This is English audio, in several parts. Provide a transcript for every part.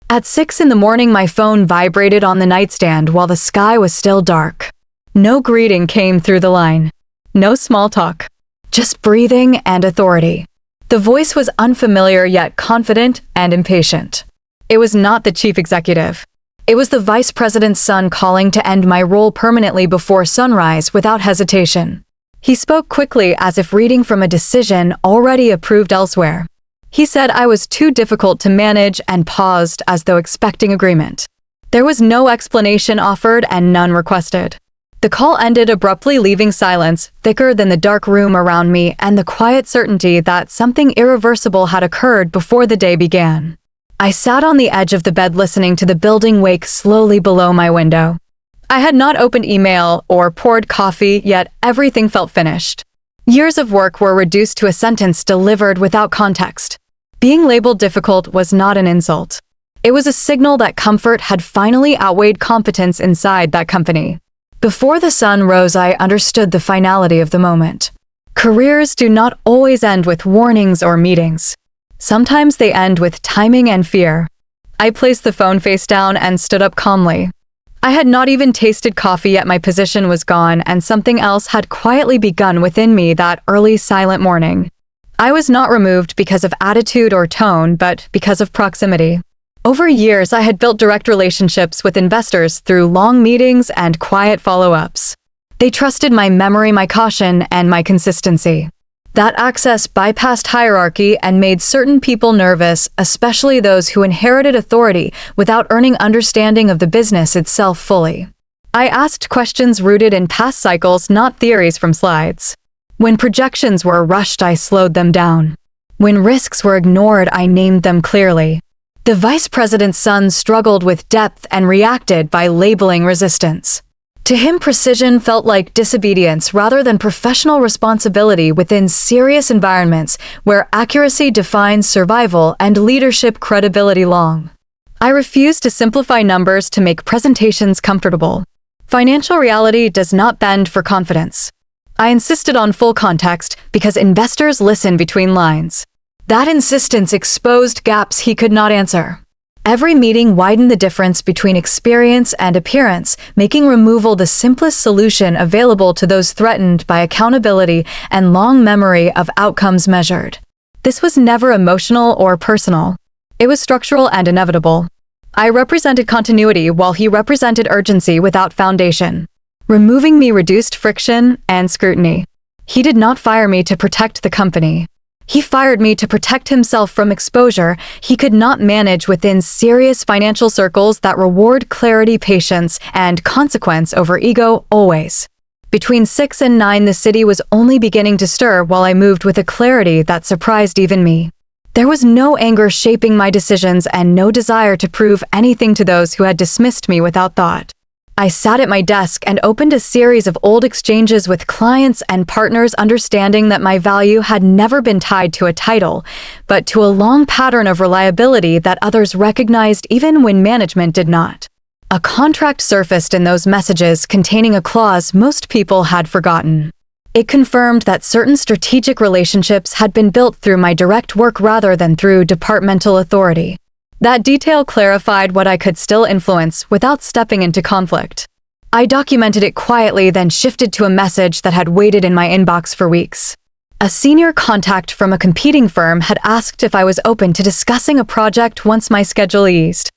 At 6 in the morning, my phone vibrated on the nightstand while the sky was still dark. No greeting came through the line. No small talk. Just breathing and authority. The voice was unfamiliar yet confident and impatient. It was not the chief executive. It was the vice president's son calling to end my role permanently before sunrise without hesitation. He spoke quickly as if reading from a decision already approved elsewhere. He said I was too difficult to manage and paused as though expecting agreement. There was no explanation offered and none requested. The call ended abruptly, leaving silence thicker than the dark room around me and the quiet certainty that something irreversible had occurred before the day began. I sat on the edge of the bed listening to the building wake slowly below my window. I had not opened email or poured coffee, yet everything felt finished. Years of work were reduced to a sentence delivered without context. Being labeled difficult was not an insult. It was a signal that comfort had finally outweighed competence inside that company. Before the sun rose, I understood the finality of the moment. Careers do not always end with warnings or meetings. Sometimes they end with timing and fear. I placed the phone face down and stood up calmly. I had not even tasted coffee yet my position was gone and something else had quietly begun within me that early silent morning. I was not removed because of attitude or tone, but because of proximity. Over years, I had built direct relationships with investors through long meetings and quiet follow-ups. They trusted my memory, my caution, and my consistency. That access bypassed hierarchy and made certain people nervous, especially those who inherited authority without earning understanding of the business itself fully. I asked questions rooted in past cycles, not theories from slides. When projections were rushed, I slowed them down. When risks were ignored, I named them clearly. The vice president's son struggled with depth and reacted by labeling resistance. To him, precision felt like disobedience rather than professional responsibility within serious environments where accuracy defines survival and leadership credibility long. I refused to simplify numbers to make presentations comfortable. Financial reality does not bend for confidence. I insisted on full context because investors listen between lines. That insistence exposed gaps he could not answer. Every meeting widened the difference between experience and appearance, making removal the simplest solution available to those threatened by accountability and long memory of outcomes measured. This was never emotional or personal. It was structural and inevitable. I represented continuity while he represented urgency without foundation. Removing me reduced friction and scrutiny. He did not fire me to protect the company. He fired me to protect himself from exposure he could not manage within serious financial circles that reward clarity, patience, and consequence over ego always. Between 6 and 9, the city was only beginning to stir while I moved with a clarity that surprised even me. There was no anger shaping my decisions and no desire to prove anything to those who had dismissed me without thought. I sat at my desk and opened a series of old exchanges with clients and partners, understanding that my value had never been tied to a title, but to a long pattern of reliability that others recognized even when management did not. A contract surfaced in those messages containing a clause most people had forgotten. It confirmed that certain strategic relationships had been built through my direct work rather than through departmental authority. That detail clarified what I could still influence without stepping into conflict. I documented it quietly, then shifted to a message that had waited in my inbox for weeks. A senior contact from a competing firm had asked if I was open to discussing a project once my schedule eased.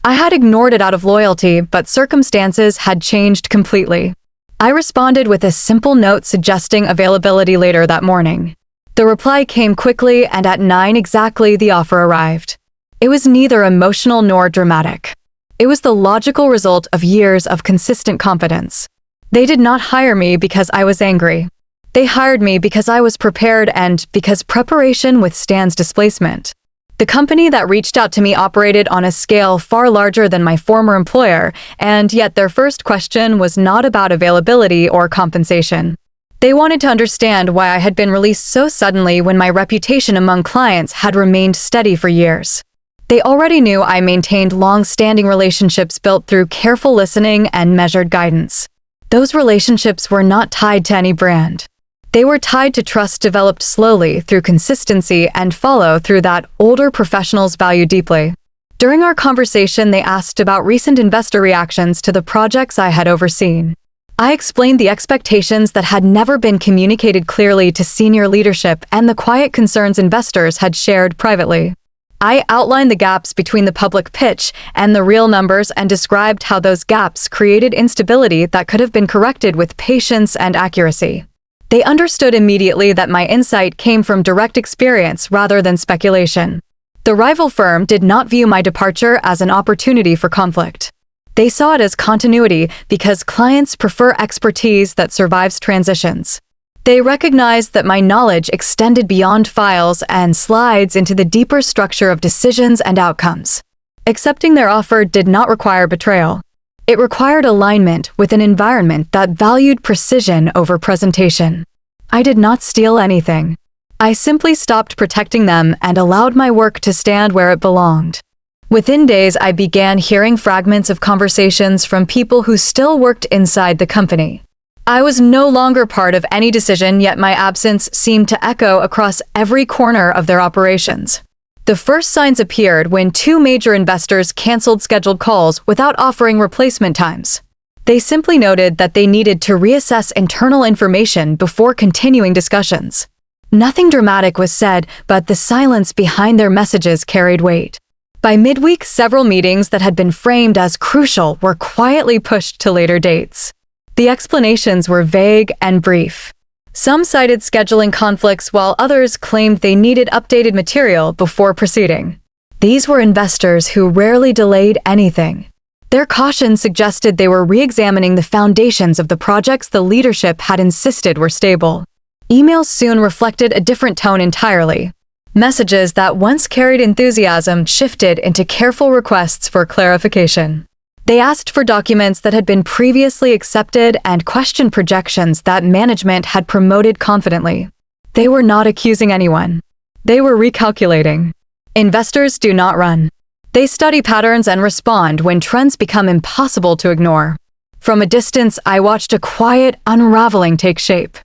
I had ignored it out of loyalty, but circumstances had changed completely. I responded with a simple note suggesting availability later that morning. The reply came quickly, and at 9 exactly, the offer arrived. It was neither emotional nor dramatic. It was the logical result of years of consistent competence. They did not hire me because I was angry. They hired me because I was prepared and because preparation withstands displacement. The company that reached out to me operated on a scale far larger than my former employer, and yet their first question was not about availability or compensation. They wanted to understand why I had been released so suddenly when my reputation among clients had remained steady for years. They already knew I maintained long-standing relationships built through careful listening and measured guidance. Those relationships were not tied to any brand. They were tied to trust developed slowly through consistency and follow-through that older professionals value deeply. During our conversation, they asked about recent investor reactions to the projects I had overseen. I explained the expectations that had never been communicated clearly to senior leadership and the quiet concerns investors had shared privately. I outlined the gaps between the public pitch and the real numbers and described how those gaps created instability that could have been corrected with patience and accuracy. They understood immediately that my insight came from direct experience rather than speculation. The rival firm did not view my departure as an opportunity for conflict. They saw it as continuity because clients prefer expertise that survives transitions. They recognized that my knowledge extended beyond files and slides into the deeper structure of decisions and outcomes. Accepting their offer did not require betrayal. It required alignment with an environment that valued precision over presentation. I did not steal anything. I simply stopped protecting them and allowed my work to stand where it belonged. Within days, I began hearing fragments of conversations from people who still worked inside the company. I was no longer part of any decision, yet my absence seemed to echo across every corner of their operations. The first signs appeared when 2 major investors canceled scheduled calls without offering replacement times. They simply noted that they needed to reassess internal information before continuing discussions. Nothing dramatic was said, but the silence behind their messages carried weight. By midweek, several meetings that had been framed as crucial were quietly pushed to later dates. The explanations were vague and brief. Some cited scheduling conflicts while others claimed they needed updated material before proceeding. These were investors who rarely delayed anything. Their caution suggested they were re-examining the foundations of the projects the leadership had insisted were stable. Emails soon reflected a different tone entirely. Messages that once carried enthusiasm shifted into careful requests for clarification. They asked for documents that had been previously accepted and questioned projections that management had promoted confidently. They were not accusing anyone. They were recalculating. Investors do not run. They study patterns and respond when trends become impossible to ignore. From a distance, I watched a quiet unraveling take shape.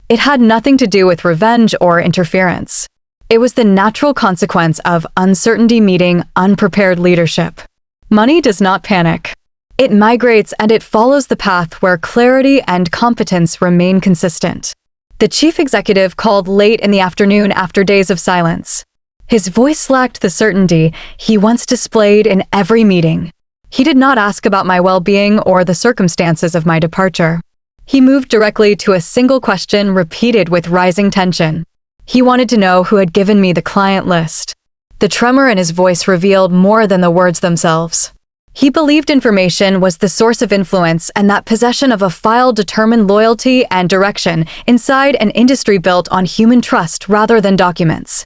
It had nothing to do with revenge or interference. It was the natural consequence of uncertainty meeting unprepared leadership. Money does not panic. It migrates and it follows the path where clarity and competence remain consistent. The chief executive called late in the afternoon after days of silence. His voice lacked the certainty he once displayed in every meeting. He did not ask about my well-being or the circumstances of my departure. He moved directly to a single question repeated with rising tension. He wanted to know who had given me the client list. The tremor in his voice revealed more than the words themselves. He believed information was the source of influence and that possession of a file determined loyalty and direction inside an industry built on human trust rather than documents.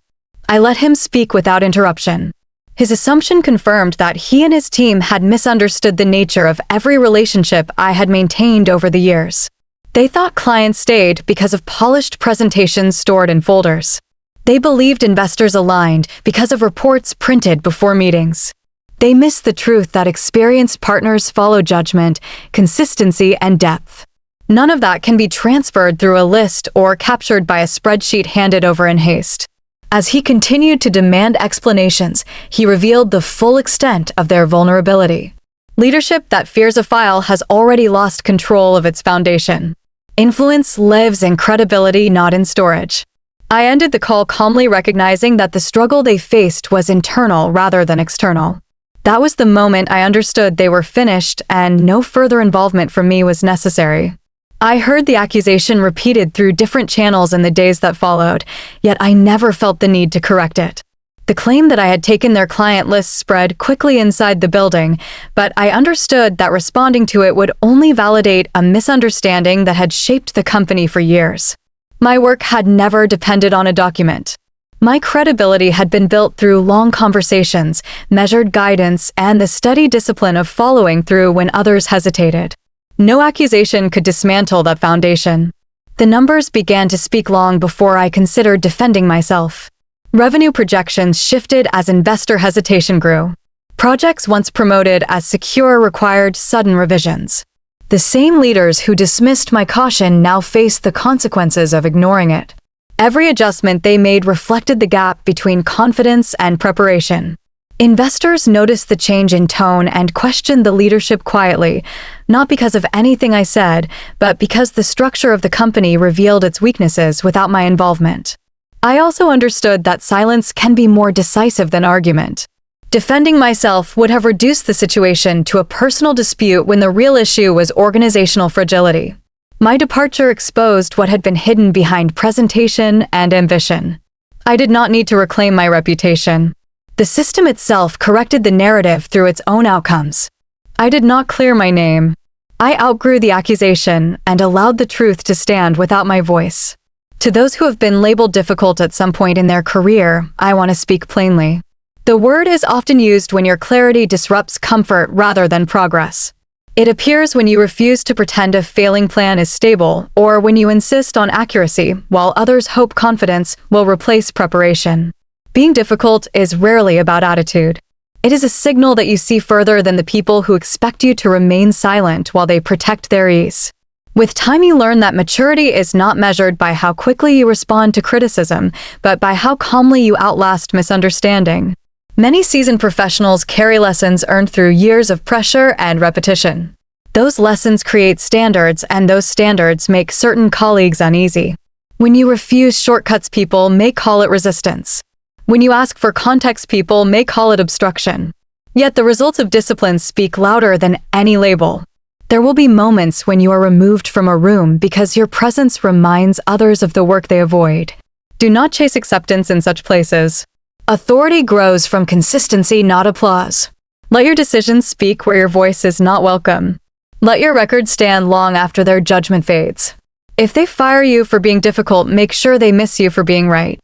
I let him speak without interruption. His assumption confirmed that he and his team had misunderstood the nature of every relationship I had maintained over the years. They thought clients stayed because of polished presentations stored in folders. They believed investors aligned because of reports printed before meetings. They missed the truth that experienced partners follow judgment, consistency, and depth. None of that can be transferred through a list or captured by a spreadsheet handed over in haste. As he continued to demand explanations, he revealed the full extent of their vulnerability. Leadership that fears a file has already lost control of its foundation. Influence lives in credibility, not in storage. I ended the call calmly, recognizing that the struggle they faced was internal rather than external. That was the moment I understood they were finished and no further involvement from me was necessary. I heard the accusation repeated through different channels in the days that followed, yet I never felt the need to correct it. The claim that I had taken their client list spread quickly inside the building, but I understood that responding to it would only validate a misunderstanding that had shaped the company for years. My work had never depended on a document. My credibility had been built through long conversations, measured guidance, and the steady discipline of following through when others hesitated. No accusation could dismantle that foundation. The numbers began to speak long before I considered defending myself. Revenue projections shifted as investor hesitation grew. Projects once promoted as secure required sudden revisions. The same leaders who dismissed my caution now faced the consequences of ignoring it. Every adjustment they made reflected the gap between confidence and preparation. Investors noticed the change in tone and questioned the leadership quietly, not because of anything I said, but because the structure of the company revealed its weaknesses without my involvement. I also understood that silence can be more decisive than argument. Defending myself would have reduced the situation to a personal dispute when the real issue was organizational fragility. My departure exposed what had been hidden behind presentation and ambition. I did not need to reclaim my reputation. The system itself corrected the narrative through its own outcomes. I did not clear my name. I outgrew the accusation and allowed the truth to stand without my voice. To those who have been labeled difficult at some point in their career, I want to speak plainly. The word is often used when your clarity disrupts comfort rather than progress. It appears when you refuse to pretend a failing plan is stable, or when you insist on accuracy while others hope confidence will replace preparation. Being difficult is rarely about attitude. It is a signal that you see further than the people who expect you to remain silent while they protect their ease. With time, you learn that maturity is not measured by how quickly you respond to criticism, but by how calmly you outlast misunderstanding. Many seasoned professionals carry lessons earned through years of pressure and repetition. Those lessons create standards, and those standards make certain colleagues uneasy. When you refuse shortcuts, people may call it resistance. When you ask for context, people may call it obstruction. Yet the results of discipline speak louder than any label. There will be moments when you are removed from a room because your presence reminds others of the work they avoid. Do not chase acceptance in such places. Authority grows from consistency, not applause. Let your decisions speak where your voice is not welcome. Let your record stand long after their judgment fades. If they fire you for being difficult, make sure they miss you for being right.